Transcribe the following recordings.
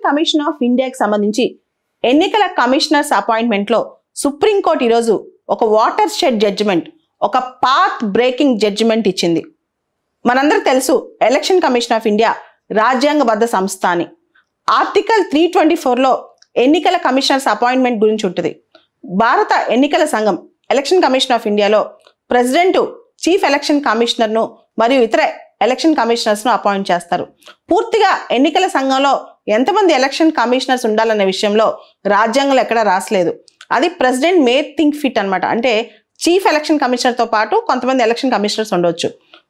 Commission of ఇండియాకి సంబంధించి ఎన్నికల కమిషనర్స్ అపాయింట్మెంట్ లో సుప్రీంకోర్టు ఈరోజు ఒక వాటర్ షెడ్ జడ్జిమెంట్, ఒక పాత్ బ్రేకింగ్ జడ్జిమెంట్ ఇచ్చింది. మనందరికి తెలుసు ఎలక్షన్ కమిషన్ ఆఫ్ ఇండియా రాజ్యాంగబద్ధ సంస్థ అని. ఆర్టికల్ 324లో ఎన్నికల కమిషనర్స్ అపాయింట్మెంట్ గురించి ఉంటుంది. భారత ఎన్నికల సంఘం ఎలక్షన్ కమిషన్ ఆఫ్ ఇండియాలో ప్రెసిడెంట్, చీఫ్ ఎలక్షన్ కమిషనర్ను మరియు ఇతర ఎలక్షన్ కమిషనర్స్ను అపాయింట్ చేస్తారు. పూర్తిగా ఎన్నికల సంఘంలో ఎంతమంది ఎలక్షన్ కమిషనర్స్ ఉండాలనే విషయంలో రాజ్యాంగంలో ఎక్కడా రాసలేదు. అది ప్రెసిడెంట్ మే థింక్ ఫిట్ అనమాట. అంటే చీఫ్ ఎలక్షన్ కమిషనర్తో పాటు కొంతమంది ఎలక్షన్ కమిషనర్స్ ఉండవచ్చు.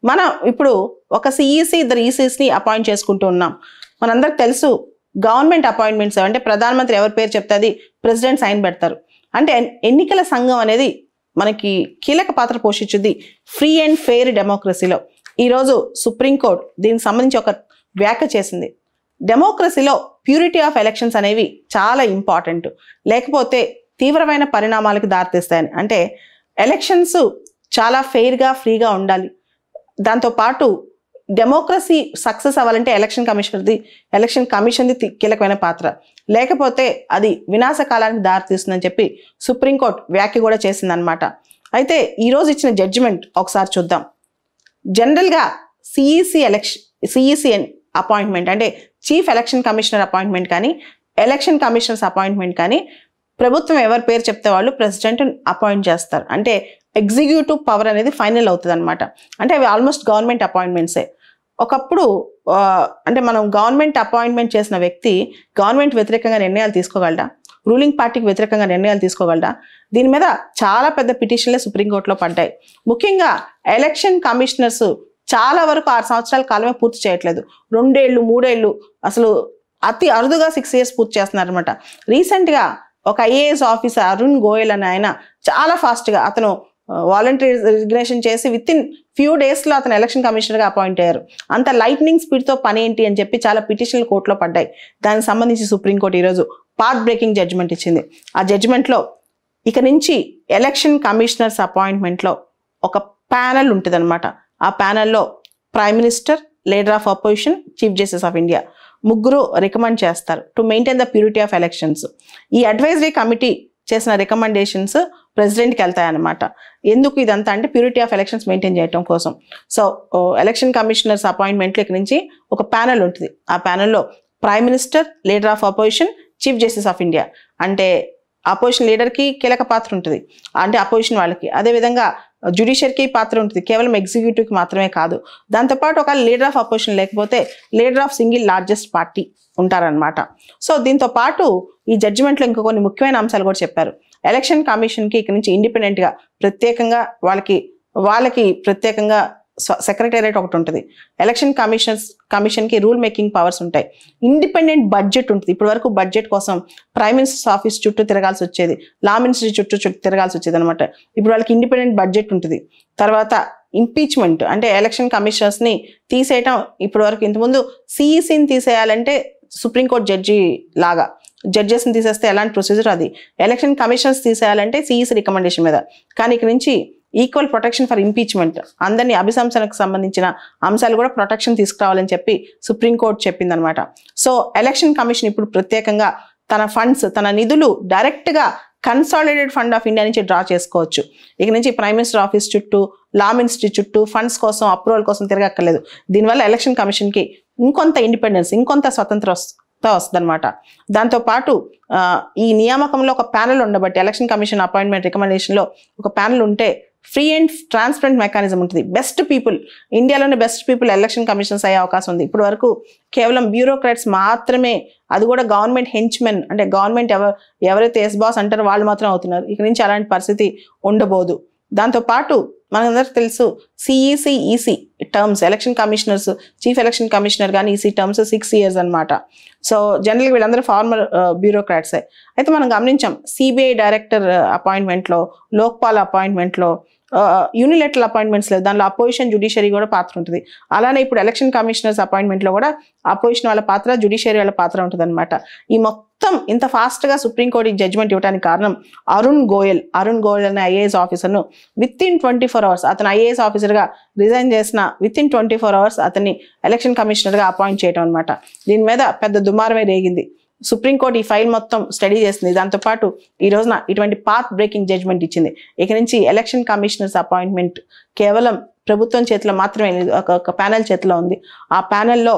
మనం ఇప్పుడు ఒక సిఈసి, ఇద్దరు ఈసీస్ని అపాయింట్ చేసుకుంటూ ఉన్నాం. మనందరికి తెలుసు గవర్నమెంట్ అపాయింట్మెంట్స్ అంటే ప్రధానమంత్రి ఎవరి పేరు చెప్తే అది ప్రెసిడెంట్ సైన్ పెడతారు. అంటే ఎన్నికల సంఘం అనేది మనకి కీలక పాత్ర పోషించుద్ది ఫ్రీ అండ్ ఫెయిర్ డెమోక్రసీలో. ఈరోజు సుప్రీంకోర్టు దీనికి సంబంధించి ఒక వ్యాఖ్య చేసింది. డెమోక్రసీలో ప్యూరిటీ ఆఫ్ ఎలక్షన్స్ అనేవి చాలా ఇంపార్టెంట్, లేకపోతే తీవ్రమైన పరిణామాలకు దారితీస్తాయని. అంటే ఎలక్షన్స్ చాలా ఫెయిర్గా, ఫ్రీగా ఉండాలి. దాంతోపాటు డెమోక్రసీ సక్సెస్ అవ్వాలంటే ఎలక్షన్ కమిషన్ది కీలకమైన పాత్ర, లేకపోతే అది వినాశకాలానికి దారితీస్తుందని చెప్పి సుప్రీంకోర్టు వ్యాఖ్య కూడా చేసిందనమాట. అయితే ఈరోజు ఇచ్చిన జడ్జిమెంట్ ఒకసారి చూద్దాం. జనరల్గా సిఈసి అపాయింట్మెంట్ అంటే చీఫ్ ఎలక్షన్ కమిషనర్ అపాయింట్మెంట్ కానీ, ఎలక్షన్ కమిషనర్స్ అపాయింట్మెంట్ కానీ ప్రభుత్వం ఎవరి పేరు చెప్తే వాళ్ళు ప్రెసిడెంట్ అపాయింట్ చేస్తారు. అంటే ఎగ్జిక్యూటివ్ పవర్ అనేది ఫైనల్ అవుతుంది అనమాట. అంటే అవి ఆల్మోస్ట్ గవర్నమెంట్ అపాయింట్మెంట్సే. ఒకప్పుడు అంటే మనం గవర్నమెంట్ అపాయింట్మెంట్ చేసిన వ్యక్తి గవర్నమెంట్ వ్యతిరేకంగా నిర్ణయాలు తీసుకోగలడా, రూలింగ్ పార్టీకి వ్యతిరేకంగా నిర్ణయాలు తీసుకోగలడా? దీని మీద చాలా పెద్ద పిటిషన్లే సుప్రీంకోర్టులో పడ్డాయి. ముఖ్యంగా ఎలక్షన్ కమిషనర్స్ చాలా వరకు 6 సంవత్సరాల కాలమే పూర్తి చేయట్లేదు. 2 ఏళ్ళు 3 ఏళ్ళు, అసలు అతి అరుదుగా 6 years పూర్తి చేస్తున్నారు అనమాట. రీసెంట్గా ఒక ఐఏఎస్ ఆఫీసర్ అరుణ్ గోయల్ అని ఆయన చాలా ఫాస్ట్గా అతను వాలంటరీ రిజిగ్నేషన్ చేసి విత్ ఇన్ ఫ్యూ డేస్లో అతను ఎలక్షన్ కమిషనర్గా అపాయింట్ అయ్యారు. అంత లైట్నింగ్ స్పీడ్తో పని ఏంటి అని చెప్పి చాలా పిటిషన్లు కోర్టులో పడ్డాయి. దానికి సంబంధించి సుప్రీంకోర్టు ఈరోజు పాత్ బ్రేకింగ్ జడ్జిమెంట్ ఇచ్చింది. ఆ జడ్జిమెంట్లో ఇక నుంచి ఎలక్షన్ కమిషనర్స్ అపాయింట్మెంట్లో ఒక ప్యానెల్ ఉంటుంది అనమాట. ఆ ప్యానెల్లో prime minister, leader of opposition, chief justice of India ముగ్గురు రికమెండ్ చేస్తారు to maintain the purity of elections. ఈ అడ్వైజరీ కమిటీ చేసిన రికమెండేషన్స్ ప్రెసిడెంట్కి వెళ్తాయన్నమాట. ఎందుకు ఇదంతా అంటే ప్యూరిటీ ఆఫ్ ఎలక్షన్స్ మెయింటైన్ చేయడం కోసం. సో ఎలక్షన్ కమిషనర్స్ అపాయింట్మెంట్లో ఇక్కడ నుంచి ఒక ప్యానెల్ ఉంటుంది. ఆ ప్యానెల్లో prime minister, leader of opposition, chief justice of India అంటే అపోజిషన్ లీడర్కి కీలక పాత్ర ఉంటుంది, అంటే అపోజిషన్ వాళ్ళకి. అదేవిధంగా జ్యుడిషియరీకి పాత్ర ఉంటుంది, కేవలం ఎగ్జిక్యూటివ్కి మాత్రమే కాదు. దాంతోపాటు ఒక లీడర్ ఆఫ్ అపోజిషన్ లేకపోతే leader of single largest party ఉంటారనమాట. సో దీంతో పాటు ఈ జడ్జిమెంట్లో ఇంకా కొన్ని ముఖ్యమైన అంశాలు కూడా చెప్పారు. ఎలక్షన్ కమిషన్కి ఇక్కడ నుంచి ఇండిపెండెంట్గా ప్రత్యేకంగా వాళ్ళకి ప్రత్యేకంగా సెక్రటేరియట్ ఒకటి ఉంటుంది. ఎలక్షన్ కమిషన్కి రూల్ మేకింగ్ పవర్స్ ఉంటాయి. ఇండిపెండెంట్ బడ్జెట్ ఉంటుంది. ఇప్పటి వరకు బడ్జెట్ కోసం ప్రైమ్ మినిస్టర్స్ ఆఫీస్ చుట్టూ తిరగాల్సి వచ్చేది, లా మినిస్ట్రీ చుట్టూ తిరగాల్సి వచ్చేది అనమాట. ఇప్పుడు వాళ్ళకి ఇండిపెండెంట్ బడ్జెట్ ఉంటుంది. తర్వాత ఇంపీచ్మెంట్ అంటే ఎలక్షన్ కమిషనర్స్ని తీసేయటం. ఇప్పటి వరకు ఇంతకుముందు సిఈసిని తీసేయాలంటే సుప్రీంకోర్టు జడ్జెస్ని తీసేస్తే ఎలాంటి ప్రొసీజర్, అది ఎలక్షన్ కమిషనర్స్ తీసేయాలంటే సిఈసి రికమెండేషన్ మీద. కానీ ఇక్కడ నుంచి ఈక్వల్ ప్రొటెక్షన్ ఫర్ ఇంపీచ్మెంట్, అందరినీ అభిశంసనకు సంబంధించిన అంశాలు కూడా ప్రొటెక్షన్ తీసుకురావాలని చెప్పి సుప్రీంకోర్టు చెప్పిందనమాట. సో ఎలక్షన్ కమిషన్ ఇప్పుడు ప్రత్యేకంగా తన ఫండ్స్, తన నిధులు డైరెక్ట్గా కన్సాలిడేటెడ్ ఫండ్ ఆఫ్ ఇండియా నుంచి డ్రా చేసుకోవచ్చు. ఇక నుంచి ప్రైమ్ మినిస్టర్ ఆఫీస్ చుట్టూ, లా మినిస్ట్రీ చుట్టూ ఫండ్స్ కోసం, అప్రూవల్ కోసం తిరగక్కర్లేదు. దీనివల్ల ఎలక్షన్ కమిషన్కి ఇంకొంత ఇండిపెండెన్స్, ఇంకొంత స్వతంత్రత వస్తుంది అనమాట. దాంతోపాటు ఈ నియామకంలో ఒక ప్యానెల్ ఉండబట్టి ఎలక్షన్ కమిషన్ అపాయింట్మెంట్ రికమెండేషన్లో ఒక ప్యానెల్ ఉంటే ఫ్రీ అండ్ ట్రాన్స్పరెంట్ మెకానిజం ఉంటుంది. బెస్ట్ పీపుల్, ఇండియాలోనే బెస్ట్ పీపుల్ ఎలక్షన్ కమిషనర్స్ అయ్యే అవకాశం ఉంది. ఇప్పటి వరకు కేవలం బ్యూరోక్రాట్స్ మాత్రమే, అది కూడా గవర్నమెంట్ హెంచ్మెన్ అంటే గవర్నమెంట్ ఎవరైతే ఎస్ బాస్ అంటారో వాళ్ళు మాత్రం అవుతున్నారు. ఇక నుంచి అలాంటి పరిస్థితి ఉండబోదు. దాంతోపాటు మనందరికి తెలుసు CEC, EC terms, election commissioners, chief election commissioner కానీ ఈసీ టర్మ్స్ 6 years అనమాట. సో జనరల్గా వీళ్ళందరూ ఫార్మర్ బ్యూరోక్రాట్సే. అయితే మనం గమనించాం సిబిఐ డైరెక్టర్ అపాయింట్మెంట్లో, లోక్పాల్ అపాయింట్మెంట్లో యూనిలేటరల్ అపాయింట్మెంట్స్ లేవు. దానిలో అపోజిషన్, జ్యుడిషియరీ కూడా పాత్ర ఉంటుంది. అలానే ఇప్పుడు ఎలక్షన్ కమిషనర్స్ అపాయింట్మెంట్లో కూడా అపోజిషన్ వాళ్ళ పాత్ర, జ్యుడిషియరీ వాళ్ళ పాత్ర ఉంటుంది అనమాట. ఈ మొత్తం ఇంత ఫాస్ట్గా సుప్రీంకోర్టు జడ్జిమెంట్ ఇవ్వడానికి కారణం అరుణ్ గోయల్ అనే ఐఏఎస్ ఆఫీసర్ను విత్ ఇన్ 24 hours, అతను ఐఏఎస్ ఆఫీసర్గా రిజైన్ చేసిన విత్ ఇన్ 24 hours అతన్ని ఎలక్షన్ కమిషనర్గా అపాయింట్ చేయడం అనమాట. దీని మీద పెద్ద దుమారమే రేగింది. సుప్రీంకోర్టు ఈ ఫైల్ మొత్తం స్టడీ చేస్తుంది. దాంతోపాటు ఈ రోజున ఇటువంటి పాత్ బ్రేకింగ్ జడ్జ్మెంట్ ఇచ్చింది. ఇక నుంచి ఎలక్షన్ కమిషనర్స్ అపాయింట్మెంట్ కేవలం ప్రభుత్వం చేతిలో మాత్రమే లేదు, ఒక ప్యానెల్ చేతిలో ఉంది. ఆ ప్యానెల్లో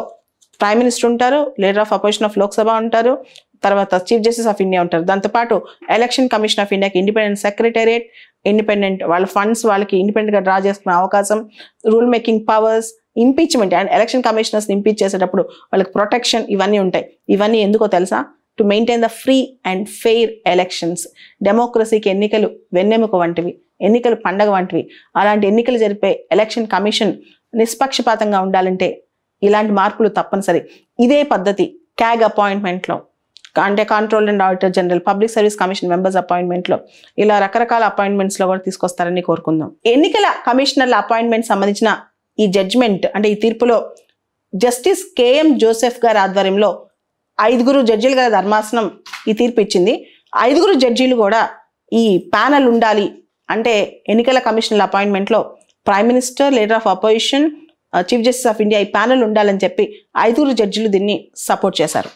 ప్రైమ్ మినిస్టర్ ఉంటారు, leader of opposition of Lok Sabha ఉంటారు, తర్వాత చీఫ్ జస్టిస్ ఆఫ్ ఇండియా ఉంటారు. దాంతోపాటు ఎలక్షన్ కమిషన్ ఆఫ్ ఇండియాకి ఇండిపెండెంట్ సెక్రటేరియట్, ఇండిపెండెంట్ వాళ్ళ ఫండ్స్ వాళ్ళకి ఇండిపెండెంట్గా డ్రా చేసుకునే అవకాశం, rule making powers, impeachment and election commissioners impeach చేసేటప్పుడు వాళ్ళకి ప్రొటెక్షన్, ఇవన్నీ ఉంటాయి. ఇవన్నీ ఎందుకో తెలుసా? To maintain the free and fair elections. డెమోక్రసీకి ఎన్నికలు వెన్నెముక వంటివి, ఎన్నికలు పండగ వంటివి. అలాంటి ఎన్నికలు జరిపే ఎలక్షన్ కమిషన్ నిష్పక్షపాతంగా ఉండాలంటే ఇలాంటి మార్పులు తప్పనిసరి. ఇదే పద్ధతి క్యాగ్ అపాయింట్మెంట్లో, అంటే control and auditor general, public service commission members అపాయింట్మెంట్లో, ఇలా రకరకాల అపాయింట్మెంట్స్లో కూడా తీసుకొస్తారని కోరుకుందాం. ఎన్నికల కమిషనర్ల అపాయింట్మెంట్ సంబంధించిన ఈ జడ్జ్మెంట్, అంటే ఈ తీర్పులో జస్టిస్ కేఎం జోసెఫ్ గారి ఆధ్వర్యంలో 5 జడ్జీలు గల ధర్మాసనం ఈ తీర్పు ఇచ్చింది. 5 జడ్జీలు కూడా ఈ ప్యానెల్ ఉండాలి, అంటే ఎన్నికల కమిషనర్ల అపాయింట్మెంట్లో prime minister, leader of opposition, chief justice of India ఈ ప్యానెల్ ఉండాలని చెప్పి 5 జడ్జీలు దీన్ని సపోర్ట్ చేశారు.